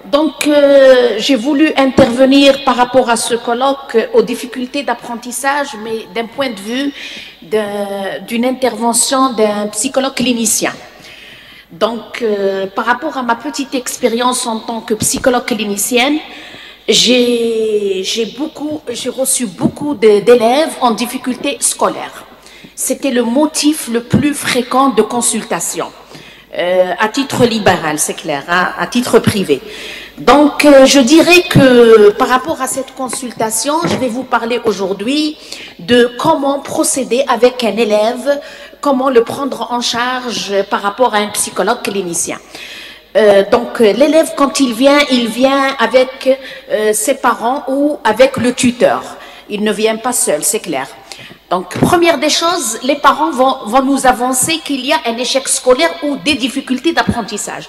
Donc, j'ai voulu intervenir par rapport à ce colloque aux difficultés d'apprentissage, mais d'un point de vue d'une intervention d'un psychologue clinicien. Donc, par rapport à ma petite expérience en tant que psychologue clinicienne, j'ai reçu beaucoup d'élèves en difficulté scolaire. C'était le motif le plus fréquent de consultation. À titre libéral, c'est clair, hein, à titre privé. Donc, je dirais que par rapport à cette consultation, je vais vous parler aujourd'hui de comment procéder avec un élève, comment le prendre en charge par rapport à un psychologue clinicien. Donc, l'élève, quand il vient avec ses parents ou avec le tuteur. Il ne vient pas seul, c'est clair. Donc, première des choses, les parents vont nous avancer qu'il y a un échec scolaire ou des difficultés d'apprentissage.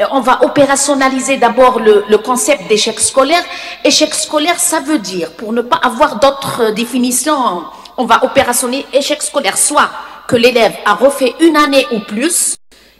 On va opérationnaliser d'abord le concept d'échec scolaire. Échec scolaire, ça veut dire, pour ne pas avoir d'autres définitions, on va opérationner échec scolaire, soit que l'élève a refait une année ou plus,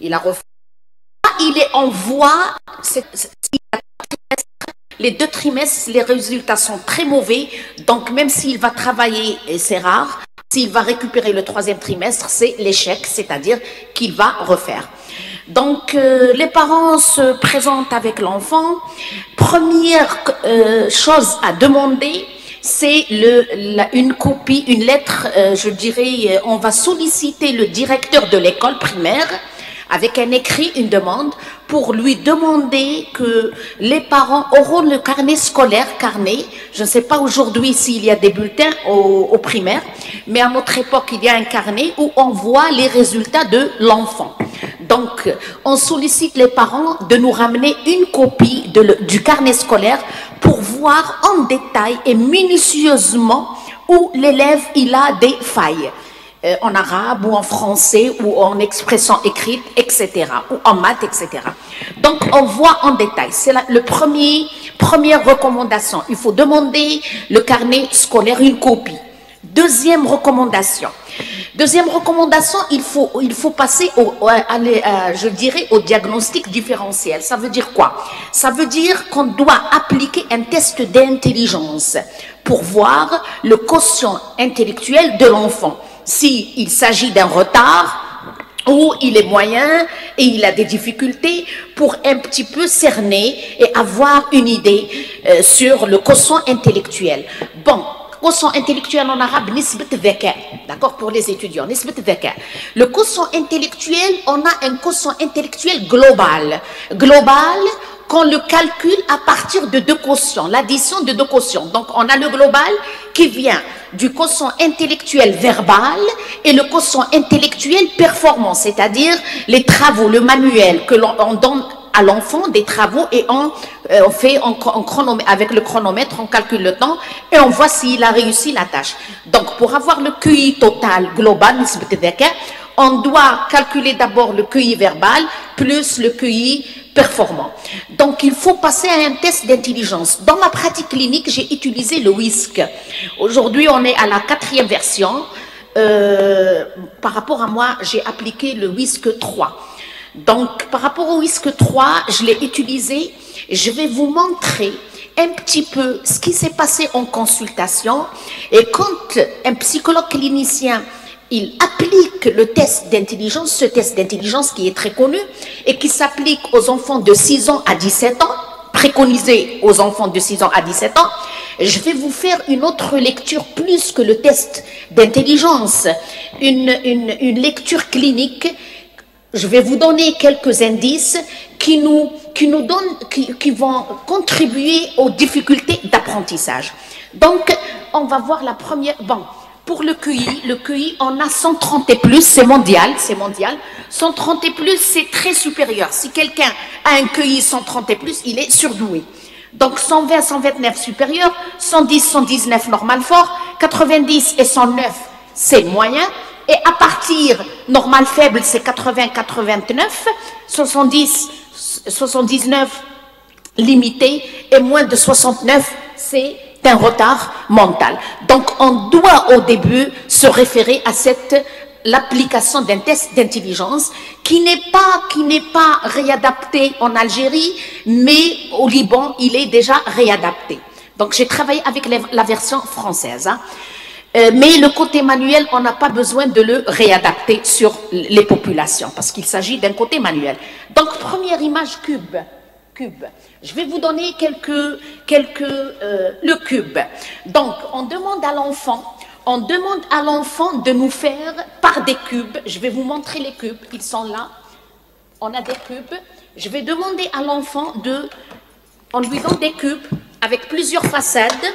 il a refait, il est en voie, les 2 trimestres, les résultats sont très mauvais, donc même s'il va travailler, et c'est rare, s'il va récupérer le 3e trimestre, c'est l'échec, c'est-à-dire qu'il va refaire. Donc, les parents se présentent avec l'enfant. Première chose à demander, c'est une copie, une lettre, je dirais, on va solliciter le directeur de l'école primaire, avec un écrit, une demande, pour lui demander que les parents auront le carnet scolaire, je ne sais pas aujourd'hui s'il y a des bulletins au primaire, mais à notre époque, il y a un carnet où on voit les résultats de l'enfant. Donc, on sollicite les parents de nous ramener une copie du carnet scolaire pour voir en détail et minutieusement où l'élève il a des failles. En arabe ou en français ou en expression écrite, etc. ou en maths, etc. Donc, on voit en détail. C'est première recommandation. Il faut demander le carnet scolaire, une copie. Deuxième recommandation, il faut passer je dirais, au diagnostic différentiel. Ça veut dire quoi? Ça veut dire qu'on doit appliquer un test d'intelligence pour voir le quotient intellectuel de l'enfant. S'il s'agit d'un retard ou il est moyen et il a des difficultés, pour un petit peu cerner et avoir une idée sur le quotient intellectuel. Bon, quotient intellectuel en arabe, nisbat dhaka, d'accord, pour les étudiants, nisbat dhaka. Le quotient intellectuel, on a un quotient intellectuel global. Global, qu'on le calcule à partir de 2 quotients, l'addition de 2 quotients. Donc, on a le global qui vient du quotient intellectuel verbal et le quotient intellectuel performant, c'est-à-dire les travaux, le manuel que l'on donne à l'enfant, des travaux, et on fait avec le chronomètre, on calcule le temps et on voit s'il a réussi la tâche. Donc, pour avoir le QI total global, on doit calculer d'abord le QI verbal plus le QI performant. Donc, il faut passer à un test d'intelligence. Dans ma pratique clinique, j'ai utilisé le WISC. Aujourd'hui, on est à la 4e version. Par rapport à moi, j'ai appliqué le WISC 3. Donc, par rapport au WISC 3, je l'ai utilisé. Je vais vous montrer un petit peu ce qui s'est passé en consultation. Et quand un psychologue clinicien il applique le test d'intelligence, ce test d'intelligence qui est très connu et qui s'applique aux enfants de 6 ans à 17 ans, préconisé aux enfants de 6 ans à 17 ans. Je vais vous faire une autre lecture plus que le test d'intelligence, une lecture clinique. Je vais vous donner quelques indices qui vont contribuer aux difficultés d'apprentissage. Donc, on va voir la première. Bon. Pour le QI, on a 130 et plus, c'est mondial. 130 et plus, c'est très supérieur. Si quelqu'un a un QI 130 et plus, il est surdoué. Donc 120, 129 supérieur, 110, 119 normal fort, 90 et 109, c'est moyen. Et à partir, normal faible, c'est 80, 89, 70, 79, limité, et moins de 69, c'est un retard mental. Donc, on doit au début se référer à l'application d'un test d'intelligence qui n'est pas réadapté en Algérie, mais au Liban, il est déjà réadapté. Donc, j'ai travaillé avec la version française. Hein. Mais le côté manuel, on n'a pas besoin de le réadapter sur les populations parce qu'il s'agit d'un côté manuel. Donc, première image, cube. Je vais vous donner le cube. Donc, on demande à l'enfant de nous faire par des cubes. Je vais vous montrer les cubes, ils sont là. On a des cubes. Je vais demander à l'enfant on lui donne des cubes avec plusieurs façades.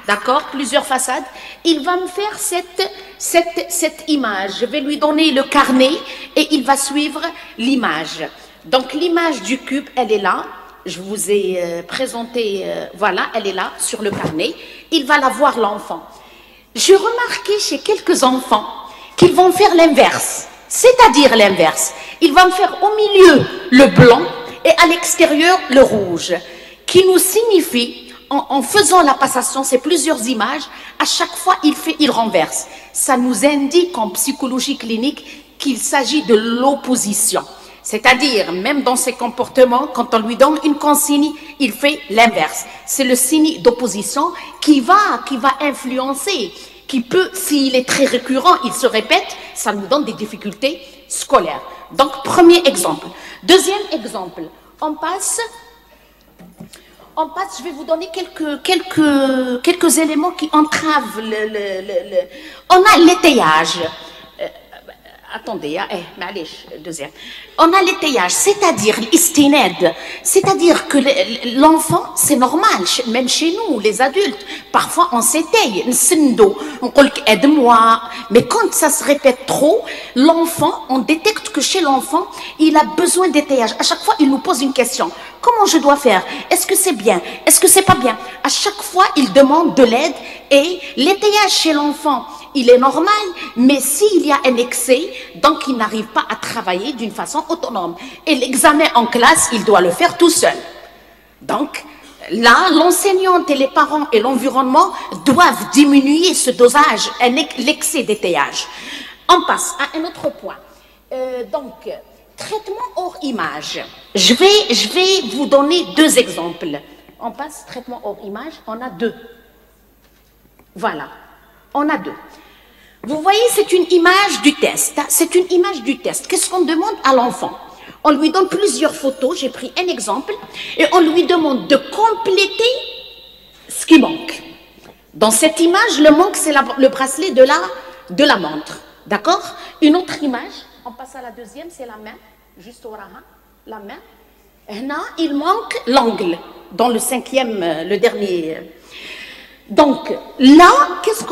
D'accord, plusieurs façades. Il va me faire cette image. Je vais lui donner le carnet et il va suivre l'image. Donc l'image du cube, elle est là. Je vous ai présenté, voilà, elle est là sur le carnet. Il va la voir, l'enfant. J'ai remarqué chez quelques enfants qu'ils vont faire l'inverse. C'est-à-dire l'inverse. Ils vont faire au milieu le blanc et à l'extérieur le rouge. Qui nous signifie... En faisant la passation, c'est plusieurs images, à chaque fois il renverse. Ça nous indique en psychologie clinique qu'il s'agit de l'opposition. C'est-à-dire, même dans ses comportements, quand on lui donne une consigne, il fait l'inverse. C'est le signe d'opposition qui va influencer, qui peut, s'il est très récurrent, il se répète, ça nous donne des difficultés scolaires. Donc, premier exemple. Deuxième exemple, on passe, je vais vous donner quelques éléments qui entravent on a l'étayage. Attendez, deuxième. On a l'étayage, c'est-à-dire l'istinad, c'est-à-dire que l'enfant, c'est normal, même chez nous, les adultes, parfois on s'étaye, on dit aide-moi, mais quand ça se répète trop, l'enfant, on détecte que chez l'enfant, il a besoin d'étayage. À chaque fois, il nous pose une question. Comment je dois faire? Est-ce que c'est bien? Est-ce que c'est pas bien? À chaque fois, il demande de l'aide et l'étayage chez l'enfant, il est normal, mais s'il y a un excès, donc il n'arrive pas à travailler d'une façon autonome. Et l'examen en classe, il doit le faire tout seul. Donc, là, l'enseignante et les parents et l'environnement doivent diminuer ce dosage, l'excès d'étayage. On passe à un autre point. Donc, traitement hors image. Je vais vous donner deux exemples. On passe traitement hors image, on a deux. Voilà, on a deux. Vous voyez, c'est une image du test. C'est une image du test. Qu'est-ce qu'on demande à l'enfant? On lui donne plusieurs photos, j'ai pris un exemple, et on lui demande de compléter ce qui manque. Dans cette image, le manque, c'est le bracelet de la montre. D'accord? Une autre image, on passe à la deuxième, c'est la main, juste au raha, la main. Et là, il manque l'angle, dans le cinquième, le dernier. Donc, là, qu'est-ce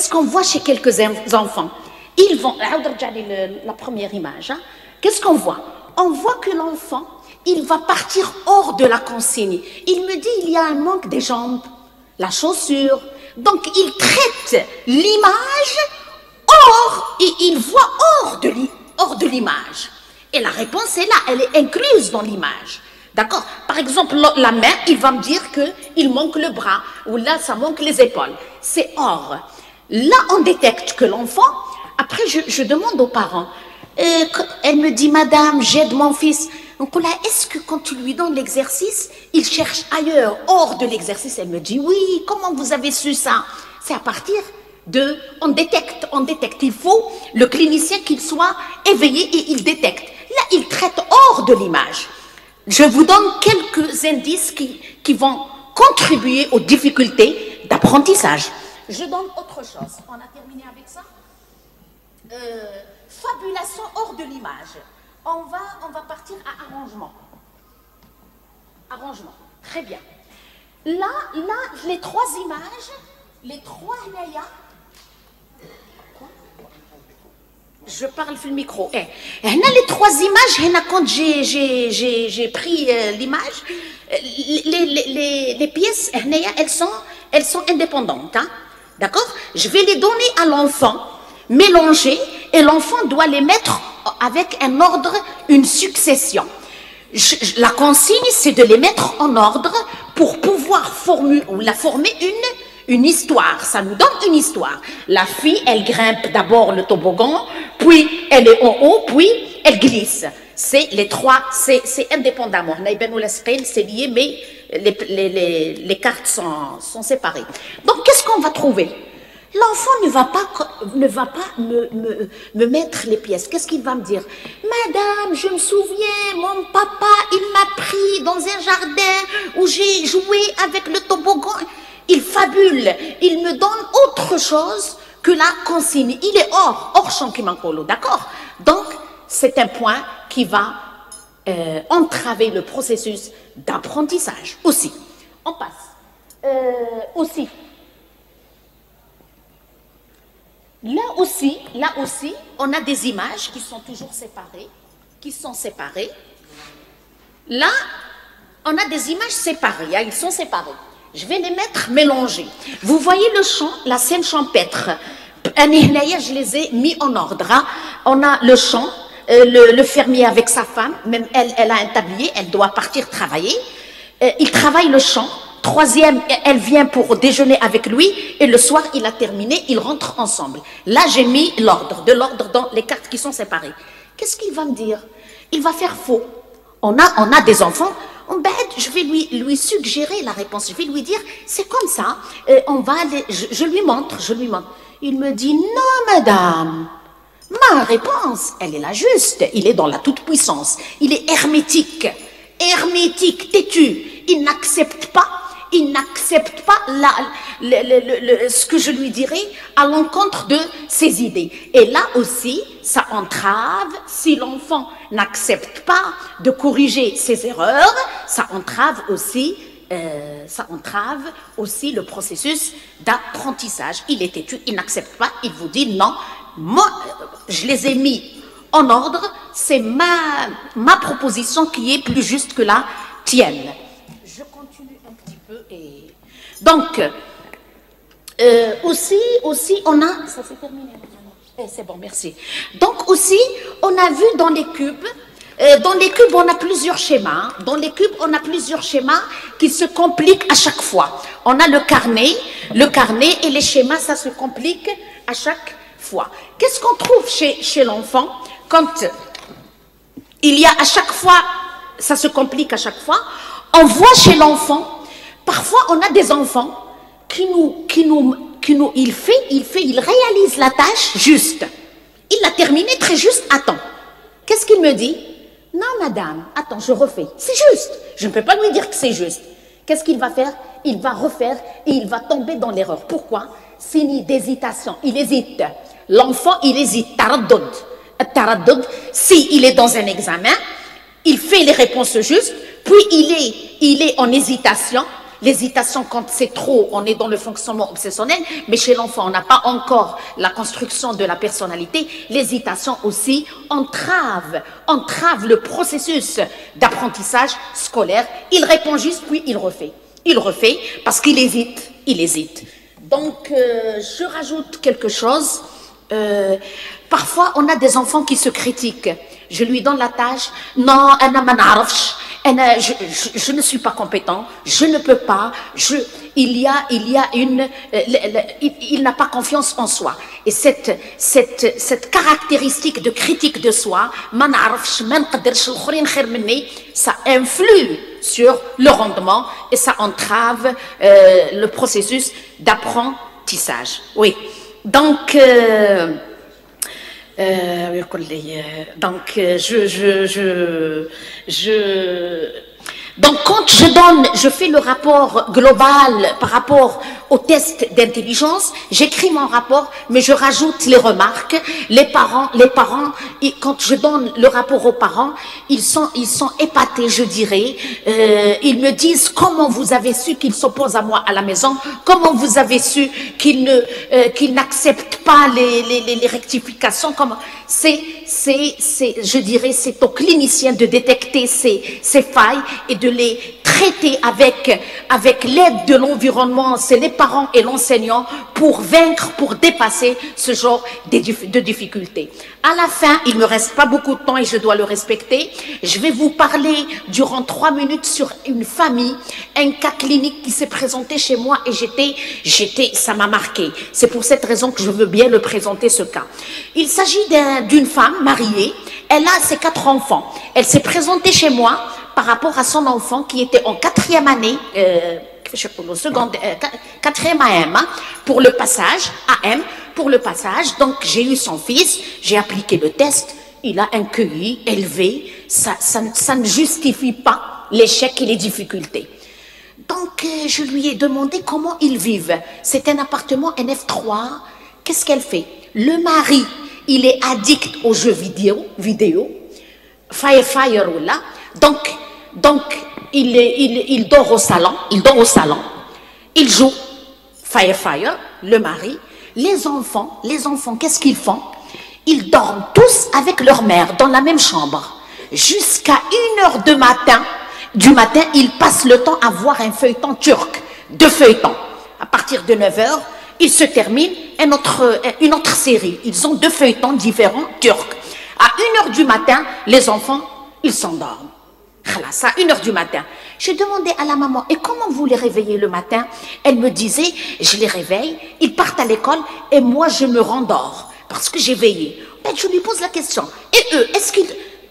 qu'on voit chez quelques enfants? Ils vont, la première image, hein? Qu'est-ce qu'on voit? On voit que l'enfant, il va partir hors de la consigne. Il me dit, il y a un manque des jambes, la chaussure. Donc, il traite l'image hors, et il voit hors de l'image. Et la réponse est là, elle est incluse dans l'image. D'accord? Par exemple, la main, il va me dire qu'il manque le bras, ou là, ça manque les épaules. C'est hors. Là, on détecte que l'enfant, après, je demande aux parents, elle me dit, madame, j'aide mon fils. Donc là, est-ce que quand tu lui donnes l'exercice, il cherche ailleurs, hors de l'exercice? Elle me dit, oui, comment vous avez su ça? C'est à partir on détecte. Il faut le clinicien qu'il soit éveillé et il détecte. Là, il traite hors de l'image. Je vous donne quelques indices qui vont contribuer aux difficultés d'apprentissage. Je donne autre chose. On a terminé avec ça. Fabulation hors de l'image. On va partir à arrangement. Arrangement. Très bien. Là, les trois images, les trois layas. Je parle sur le micro. Les trois images, quand j'ai pris l'image, les pièces, elles sont indépendantes. Hein? D'accord? Je vais les donner à l'enfant, mélanger, et l'enfant doit les mettre avec un ordre, une succession. La consigne, c'est de les mettre en ordre pour pouvoir pouvoir former une histoire. Ça nous donne une histoire. La fille, elle grimpe d'abord le toboggan, puis elle est en haut, puis elle glisse. C'est les trois, c'est indépendamment. C'est lié, mais les cartes sont séparées. Donc, qu'est-ce qu'on va trouver? L'enfant ne va pas me mettre les pièces. Qu'est-ce qu'il va me dire? Madame, je me souviens, mon papa, il m'a pris dans un jardin où j'ai joué avec le toboggan. Il fabule, il me donne autre chose que la consigne. Il est hors champ qui m'encolo, d'accord? Donc, c'est un point qui va entraver le processus d'apprentissage aussi. On passe. Aussi. Là aussi, on a des images qui sont toujours séparées, Là, on a des images séparées, ils sont séparés. Je vais les mettre mélangées. Vous voyez le chant, la scène champêtre. Je les ai mis en ordre. Hein. On a le chant, le fermier avec sa femme, même elle a un tablier, elle doit partir travailler. Il travaille le champ. Troisième, elle vient pour déjeuner avec lui et le soir, il a terminé, ils rentrent ensemble. Là, j'ai mis de l'ordre dans les cartes qui sont séparées. Qu'est-ce qu'il va me dire? Il va faire faux. On a des enfants, je vais lui suggérer la réponse. Je vais lui dire, c'est comme ça, je lui montre. Il me dit, non madame, ma réponse, elle est la juste. Il est dans la toute-puissance. Il est hermétique, têtu. Il n'accepte pas ce que je lui dirai à l'encontre de ses idées. Et là aussi, ça entrave, si l'enfant n'accepte pas de corriger ses erreurs, ça entrave aussi le processus d'apprentissage. Il est têtu, il n'accepte pas, il vous dit non, moi, je les ai mis en ordre, c'est ma proposition qui est plus juste que la tienne. Je continue un petit peu et... Donc, aussi, on a... Ça s'est terminé. C'est bon, merci. Donc, aussi, on a vu dans les cubes, on a plusieurs schémas. Dans les cubes, on a plusieurs schémas qui se compliquent à chaque fois. On a le carnet et les schémas, ça se complique à chaque fois. Qu'est-ce qu'on trouve chez l'enfant quand il y a à chaque fois, ça se complique à chaque fois, on voit chez l'enfant, parfois on a des enfants il réalise la tâche juste. Il l'a terminée très juste à temps. Qu'est-ce qu'il me dit? Non madame, attends, je refais. C'est juste. Je ne peux pas lui dire que c'est juste. Qu'est-ce qu'il va faire? Il va refaire et il va tomber dans l'erreur. Pourquoi? C'est une hésitation. Il hésite. L'enfant, il hésite. Taraddud. S'il est dans un examen, il fait les réponses justes, puis il est en hésitation. L'hésitation, quand c'est trop, on est dans le fonctionnement obsessionnel, mais chez l'enfant, on n'a pas encore la construction de la personnalité. L'hésitation aussi entrave le processus d'apprentissage scolaire. Il répond juste, puis il refait. Il refait parce qu'il hésite. Donc, je rajoute quelque chose. Parfois, on a des enfants qui se critiquent. Je lui donne la tâche. Non, je ne suis pas compétent, je ne peux pas, il n'a pas confiance en soi. Et cette caractéristique de critique de soi, ça influe sur le rendement et ça entrave le processus d'apprentissage. Oui, donc... Donc quand je fais le rapport global par rapport au test d'intelligence, j'écris mon rapport, mais je rajoute les remarques. Les parents, quand je donne le rapport aux parents, ils sont épatés, je dirais. Ils me disent comment vous avez su qu'il s'oppose à moi à la maison, comment vous avez su qu'il n'accepte pas les rectifications. Je dirais, c'est au clinicien de détecter ces failles et de les traiter traiter avec l'aide de l'environnement, c'est les parents et l'enseignant pour vaincre, pour dépasser ce genre de difficultés. À la fin, il me reste pas beaucoup de temps et je dois le respecter. Je vais vous parler durant 3 minutes sur une famille, un cas clinique qui s'est présenté chez moi et ça m'a marqué. C'est pour cette raison que je veux bien le présenter, ce cas. Il s'agit d'une femme mariée. Elle a ses 4 enfants. Elle s'est présentée chez moi par rapport à son enfant qui était en 4e année, 4e AM, pour le passage, AM, pour le passage. Donc j'ai eu son fils, j'ai appliqué le test, il a un QI élevé, ça ne justifie pas l'échec et les difficultés. Donc je lui ai demandé comment ils vivent. C'est un appartement NF3, qu'est-ce qu'elle fait? Le mari, il est addict aux jeux vidéo, Fire là. Donc il dort au salon, il joue Fire, le mari. Les enfants, qu'est-ce qu'ils font? Ils dorment tous avec leur mère dans la même chambre. Jusqu'à 1h du matin, ils passent le temps à voir un feuilleton turc, 2 feuilletons. À partir de 9h, il se termine une autre série. Ils ont 2 feuilletons différents turcs. À 1h du matin, les enfants, ils s'endorment. Voilà, ça, 1h du matin. J'ai demandé à la maman, et comment vous les réveillez le matin? Elle me disait, je les réveille, ils partent à l'école, et moi je me rendors, parce que j'ai veillé. Ben, je lui pose la question, et eux,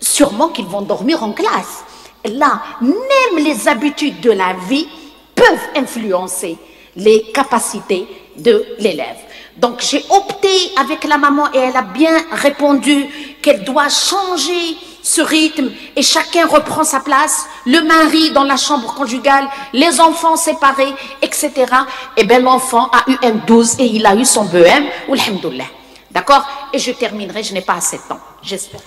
sûrement qu'ils vont dormir en classe. Là, même les habitudes de la vie peuvent influencer les capacités de l'élève. Donc j'ai opté avec la maman et elle a bien répondu qu'elle doit changer ce rythme et chacun reprend sa place, le mari dans la chambre conjugale, les enfants séparés, etc. Et bien l'enfant a eu un 12 et il a eu son BEM, alhamdoulilah. D'accord? Et je terminerai, je n'ai pas assez de temps, j'espère.